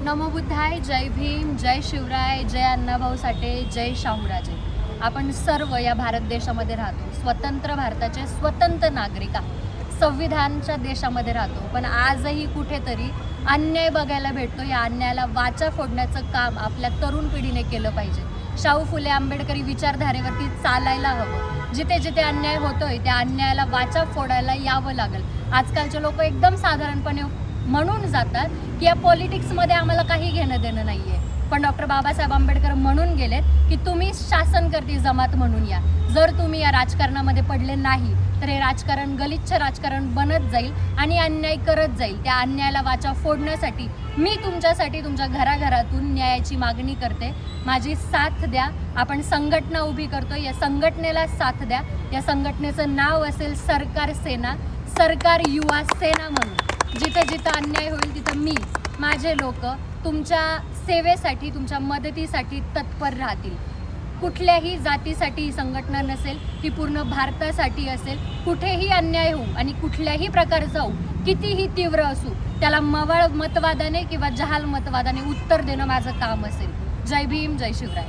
नमो बुद्धाय, जय भीम, जय शिवराय, जय अण्णाभाऊ साठे, जय शाहूराजे। आपण सर्व या भारत देशामध्ये राहतो, स्वतंत्र भारताचे स्वतंत्र नागरिक आहोत, संविधानच्या देशामध्ये राहतो। पण आजही कुठेतरी अन्याय बघायला भेटतो। या अन्यायाला वाचा फोडण्याचं काम आपल्या तरुण पिढीने केलं पाहिजे। शाहू फुले आंबेडकरी विचारधारेवरती चालायला हवं। जिथे जिथे अन्याय होतोय त्या अन्यायाला वाचा फोडायला यावं लागेल। आजकालचे लोक एकदम साधारणपणे म्हणून जातात की या पॉलिटिक्समध्ये आम्हाला काही घेणं देणं नाही आहे, पण डॉक्टर बाबासाहेब आंबेडकर म्हणून गेलेत की तुम्ही शासनकर्ती जमात म्हणून या। जर तुम्ही या राजकारणामध्ये पडले नाही तर हे राजकारण गलिच्छ राजकारण बनत जाईल आणि अन्याय करत जाईल। त्या अन्यायाला वाचा फोडण्यासाठी मी तुमच्यासाठी तुमच्या घराघरातून न्यायाची मागणी करते। माझी साथ द्या। आपण संघटना उभी करतो, या संघटनेला साथ द्या। या संघटनेचं नाव असेल सरकार सेना, सरकार युवा सेना म्हणून। जिथे जिथे अन्याय होईल तिथं मी, माझे लोक तुमच्या सेवेसाठी, तुमच्या मदतीसाठी तत्पर राहतील। कुठल्याही जातीसाठी ही संघटना नसेल, ती पूर्ण भारतासाठी असेल। कुठेही अन्याय होऊ आणि कुठल्याही प्रकारचा होऊ, कितीही तीव्र असू, त्याला मवाळ मतवादाने किंवा जहाल मतवादाने उत्तर देणं माझं काम असेल। जय भीम, जय शिवराय।